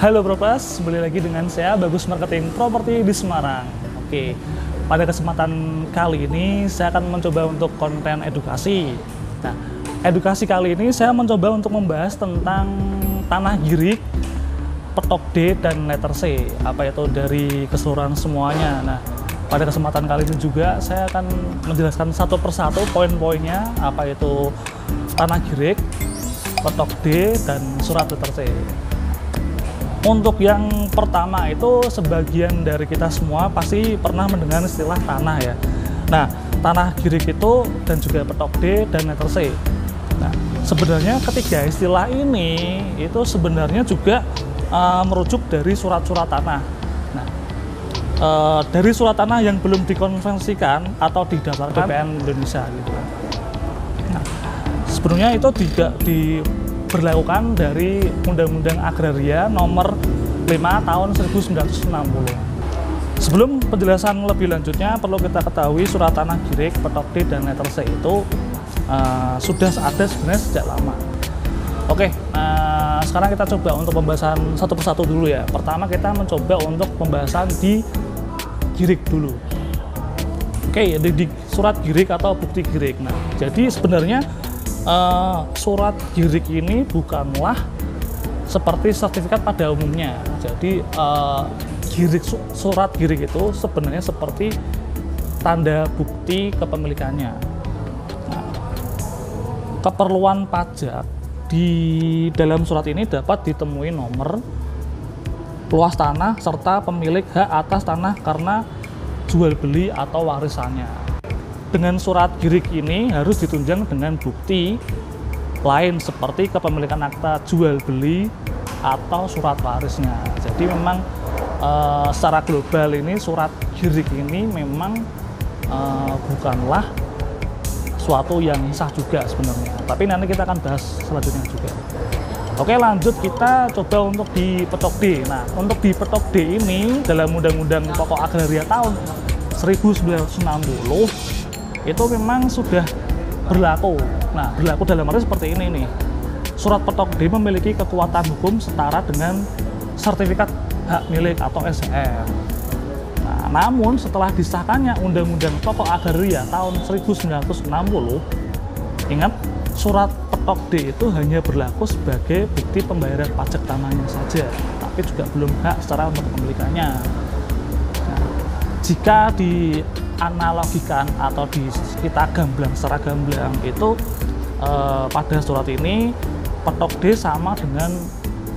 Halo Propas, kembali lagi dengan saya Bagus Marketing Properti di Semarang. Oke, pada kesempatan kali ini saya akan mencoba untuk konten edukasi. Nah, edukasi kali ini saya mencoba untuk membahas tentang tanah girig, petok D dan letter C, apa itu dari keseluruhan semuanya. Nah, pada kesempatan kali ini juga saya akan menjelaskan satu persatu poin-poinnya, apa itu tanah girig, petok D dan surat letter C. Untuk yang pertama itu sebagian dari kita semua pasti pernah mendengar istilah tanah ya. Nah, tanah girig itu dan juga petok D dan letter C. Nah, sebenarnya ketiga istilah ini itu sebenarnya juga merujuk dari surat-surat tanah. Nah, dari surat tanah yang belum dikonversikan atau didaftarkan BPN Indonesia gitu. Nah, sebenarnya itu tidak diberlakukan dari Undang-Undang Agraria nomor 5 tahun 1960. Sebelum penjelasan lebih lanjutnya, perlu kita ketahui surat tanah girig, petok D, dan letter C itu sudah ada sebenarnya sejak lama. Oke, sekarang kita coba untuk pembahasan satu persatu dulu ya. Pertama kita mencoba untuk pembahasan di girig dulu. Oke, di surat girig atau bukti girig. Nah, jadi sebenarnya surat girig ini bukanlah seperti sertifikat pada umumnya. Jadi surat girig itu sebenarnya seperti tanda bukti kepemilikannya. Nah, keperluan pajak di dalam surat ini dapat ditemui nomor, luas tanah, serta pemilik hak atas tanah karena jual beli atau warisannya. Dengan surat girig ini harus ditunjang dengan bukti lain seperti kepemilikan akta jual beli atau surat warisnya. Jadi memang secara global ini surat girig ini memang bukanlah suatu yang sah juga sebenarnya. Tapi nanti kita akan bahas selanjutnya juga. Oke, lanjut kita coba untuk di petok D. Nah, untuk di petok D ini dalam Undang-Undang Pokok Agraria tahun 1960 itu memang sudah berlaku. Nah, berlaku dalam arti seperti ini nih. Surat petok D memiliki kekuatan hukum setara dengan sertifikat hak milik atau SHM. Nah, namun setelah disahkannya Undang-Undang Pokok Agraria tahun 1960, ingat surat petok D itu hanya berlaku sebagai bukti pembayaran pajak tanahnya saja, tapi juga belum hak secara untuk kepemilikannya. Nah, jika dianalogikan atau kita gamblang secara gamblang itu pada surat ini petok D sama dengan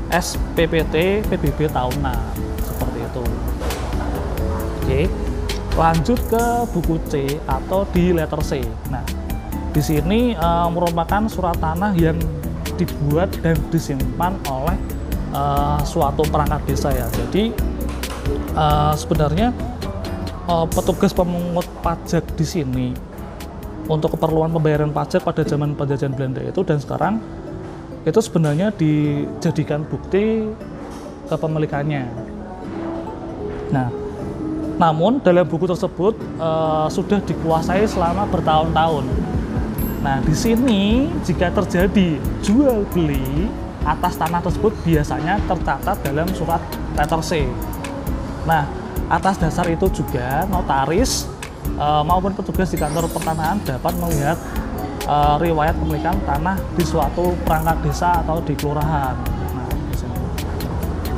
SPPT PBB tahunan seperti itu. Oke, lanjut ke buku C atau di letter C. Nah, di sini merupakan surat tanah yang dibuat dan disimpan oleh suatu perangkat desa ya. Jadi sebenarnya petugas pemungut pajak di sini untuk keperluan pembayaran pajak pada zaman penjajahan Belanda itu dan sekarang itu sebenarnya dijadikan bukti kepemilikannya. Nah, namun dalam buku tersebut sudah dikuasai selama bertahun-tahun. Nah, di sini jika terjadi jual beli atas tanah tersebut biasanya tercatat dalam surat letter C. Nah, atas dasar itu juga notaris maupun petugas di kantor pertanahan dapat melihat riwayat pemilikan tanah di suatu perangkat desa atau di kelurahan. Nah,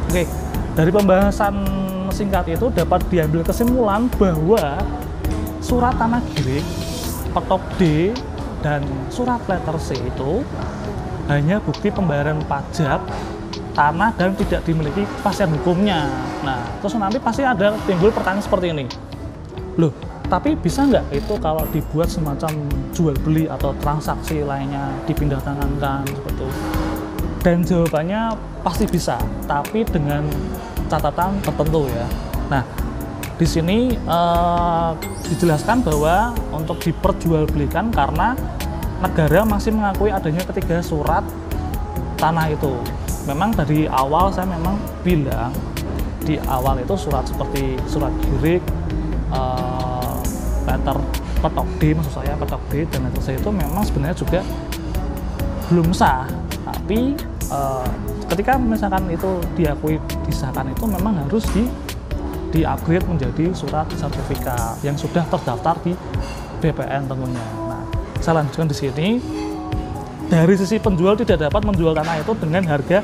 oke, dari pembahasan singkat itu dapat diambil kesimpulan bahwa surat tanah girig, petok D, dan surat letter C itu hanya bukti pembayaran pajak tanah dan tidak dimiliki kepastian hukumnya. Nah, terus nanti pasti ada timbul pertanyaan seperti ini. Loh, tapi bisa nggak itu kalau dibuat semacam jual beli atau transaksi lainnya dipindah tangankan seperti itu? Dan jawabannya pasti bisa, tapi dengan catatan tertentu ya. Nah, di sini dijelaskan bahwa untuk diperjualbelikan karena negara masih mengakui adanya ketiga surat tanah itu. Memang dari awal saya memang bilang di awal itu surat seperti surat girig, letter petok D, maksud saya petok D dan letter C itu memang sebenarnya juga belum sah, tapi ketika misalkan itu diakui disahkan itu memang harus di-upgrade menjadi surat sertifikat yang sudah terdaftar di BPN tentunya. Nah, saya lanjutkan di sini. Dari sisi penjual tidak dapat menjual tanah itu dengan harga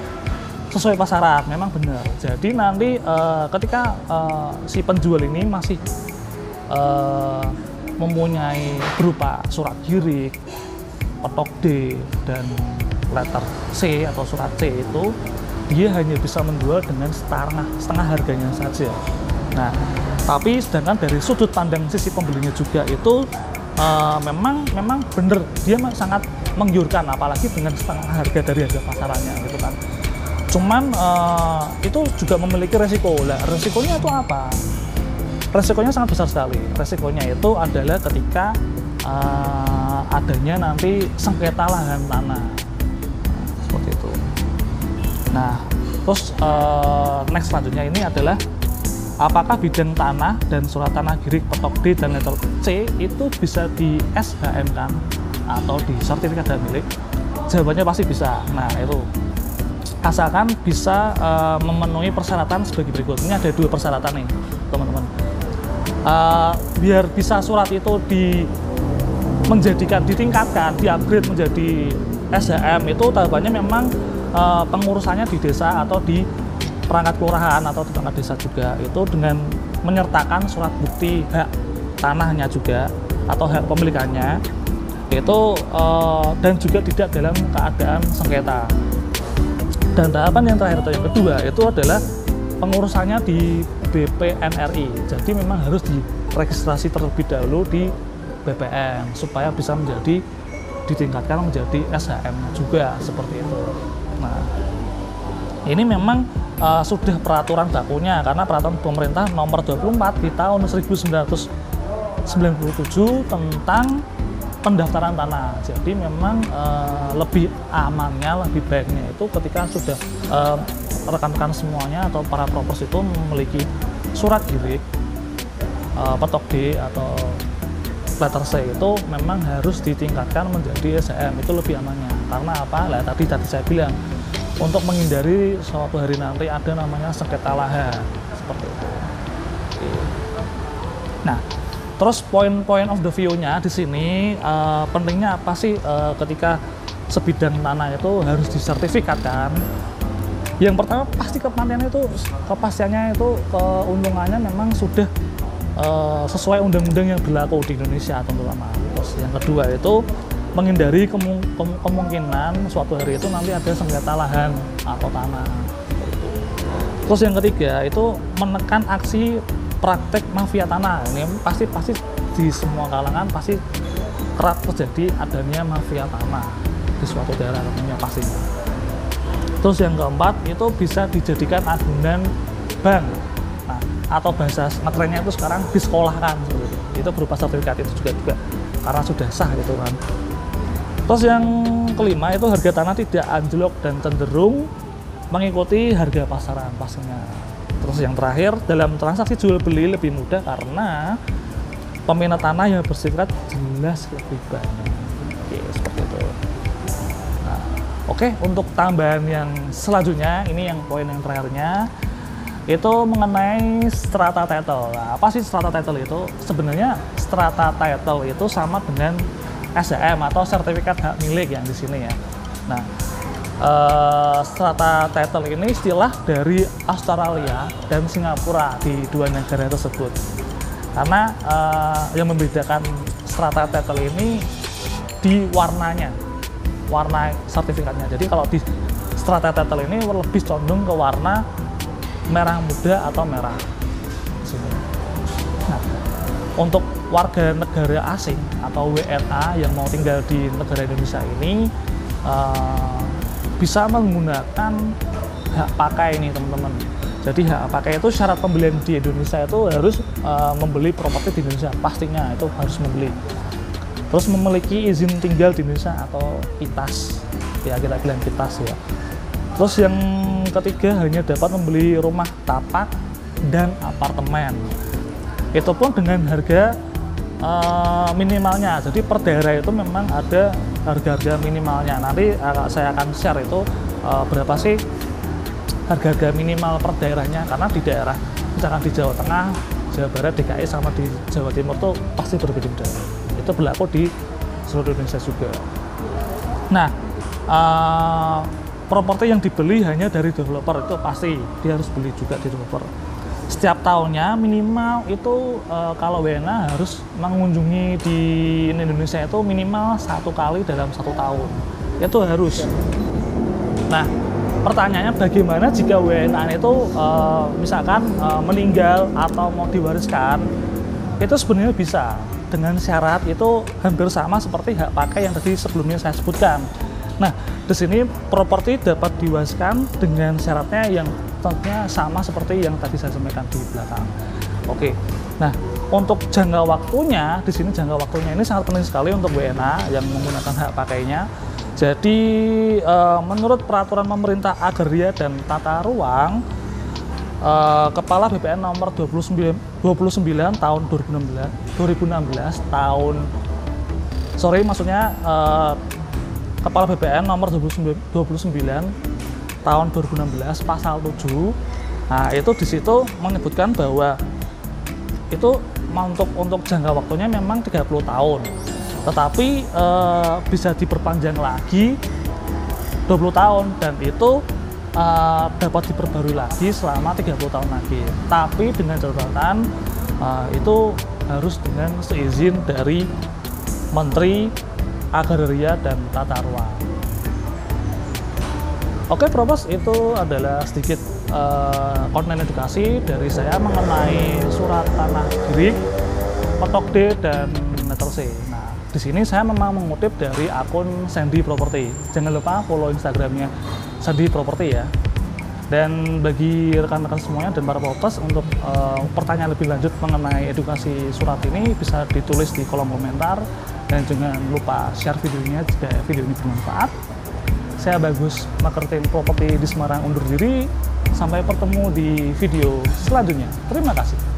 sesuai pasaran, memang benar. Jadi nanti ketika si penjual ini masih mempunyai berupa surat girik, petok D, dan letter C atau surat C itu, dia hanya bisa menjual dengan setengah harganya saja. Nah, tapi sedangkan dari sudut pandang sisi pembelinya juga itu memang benar, dia sangat menggiurkan, apalagi dengan setengah harga dari harga pasarannya gitu kan. Cuman itu juga memiliki resiko. Lah, resikonya itu apa? Resikonya sangat besar sekali. Resikonya itu adalah ketika adanya nanti sengketa lahan tanah. Seperti itu. Nah, terus next selanjutnya ini adalah apakah bidang tanah dan surat tanah girik, petok D, dan letter C itu bisa di SHM-kan atau di sertifikat hak milik? Jawabannya pasti bisa. Nah, itu asalkan bisa memenuhi persyaratan sebagai berikut. Ini ada 2 persyaratan nih, teman-teman. Biar bisa surat itu ditingkatkan, di-upgrade menjadi SHM, itu tahapannya memang pengurusannya di desa atau di perangkat kelurahan atau di perangkat desa juga, itu dengan menyertakan surat bukti hak tanahnya juga atau hak pemilikannya itu, dan juga tidak dalam keadaan sengketa. Dan tahapan yang terakhir atau yang kedua itu adalah pengurusannya di BPNRI. Jadi memang harus diregistrasi terlebih dahulu di BPN supaya bisa ditingkatkan menjadi SHM juga, seperti itu. Nah, ini memang sudah peraturan bakunya, karena peraturan pemerintah nomor 24 di tahun 1997 tentang pendaftaran tanah. Jadi memang lebih amannya, lebih baiknya itu ketika sudah rekan-rekan semuanya atau para propers itu memiliki surat girik, petok D atau letter C, itu memang harus ditingkatkan menjadi SHM, itu lebih amannya. Karena apa? Lah tadi saya bilang, untuk menghindari suatu hari nanti ada namanya sengketa lahan, seperti itu. Nah, terus point of the view-nya di sini pentingnya apa sih ketika sebidang tanah itu harus disertifikatkan? Yang pertama pasti kepastiannya itu keuntungannya memang sudah sesuai undang-undang yang berlaku di Indonesia terutama. Terus yang kedua itu menghindari kemungkinan suatu hari itu nanti ada sengketa lahan atau tanah. Terus yang ketiga itu menekan aksi praktek mafia tanah. Ini pasti di semua kalangan pasti kerap terjadi adanya mafia tanah di suatu daerah tentunya pastinya. Terus yang keempat itu bisa dijadikan agunan bank. Nah, atau bahasa ngetrennya itu sekarang disekolahkan, itu berupa sertifikat itu juga karena sudah sah gitu kan. Terus yang kelima itu harga tanah tidak anjlok dan cenderung mengikuti harga pasaran pastinya. Terus yang terakhir, dalam transaksi jual beli lebih mudah karena peminat tanah yang bersifat jelas lebih banyak. Oke, seperti itu. Nah, oke, untuk tambahan yang selanjutnya, ini yang poin yang terakhirnya itu mengenai strata title. Nah, apa sih strata title itu? Sebenarnya strata title itu sama dengan SHM atau sertifikat hak milik yang di sini ya. Nah, strata title ini istilah dari Australia dan Singapura di 2 negara tersebut. Karena yang membedakan strata title ini di warnanya, warna sertifikatnya. Jadi kalau di strata title ini lebih condong ke warna merah muda atau merah. Nah, untuk warga negara asing atau WNA yang mau tinggal di negara Indonesia ini bisa menggunakan hak pakai ini teman-teman. Jadi hak pakai itu syarat pembelian di Indonesia itu harus membeli properti di Indonesia, pastinya itu harus membeli. Terus memiliki izin tinggal di Indonesia atau PITAS, ya kita bilang PITAS ya. Terus yang ketiga hanya dapat membeli rumah tapak dan apartemen. Itu pun dengan harga minimalnya. Jadi per daerah itu memang ada harga-harga minimalnya. Nanti saya akan share itu berapa sih harga-harga minimal per daerahnya, karena di daerah misalkan di Jawa Tengah, Jawa Barat, DKI sama di Jawa Timur tuh pasti berbeda-beda. Itu berlaku di seluruh Indonesia juga. Nah, properti yang dibeli hanya dari developer itu pasti dia harus beli juga di developer. Setiap tahunnya minimal itu kalau WNA harus mengunjungi di Indonesia itu minimal 1 kali dalam 1 tahun. Itu harus. Nah, pertanyaannya bagaimana jika WNA itu misalkan meninggal atau mau diwariskan? Itu sebenarnya bisa dengan syarat itu hampir sama seperti hak pakai yang tadi sebelumnya saya sebutkan. Nah, di sini properti dapat diwariskan dengan syaratnya yang tentunya sama seperti yang tadi saya sampaikan di belakang. Oke. Nah, untuk jangka waktunya, di sini jangka waktunya ini sangat penting sekali untuk WNA yang menggunakan hak pakainya. Jadi, menurut peraturan pemerintah agraria dan tata ruang, Kepala BPN nomor 29 tahun 2016 Kepala BPN nomor 29 tahun 2016 pasal 7. Nah, itu di situ menyebutkan bahwa itu untuk jangka waktunya memang 30 tahun. Tetapi bisa diperpanjang lagi 20 tahun dan itu dapat diperbarui lagi selama 30 tahun lagi. Tapi dengan catatan itu harus dengan seizin dari Menteri Agraria dan Tata Ruang. Oke, Probos, itu adalah sedikit konten edukasi dari saya mengenai surat tanah girig, petok D, dan meter C. Nah, di sini saya memang mengutip dari akun Sandy Property. Jangan lupa follow Instagramnya Sandy Property ya. Dan bagi rekan-rekan semuanya dan para Probos, untuk pertanyaan lebih lanjut mengenai edukasi surat ini bisa ditulis di kolom komentar. Dan jangan lupa share videonya jika video ini bermanfaat. Saya Bagus, marketing properti di Semarang undur diri. Sampai bertemu di video selanjutnya. Terima kasih.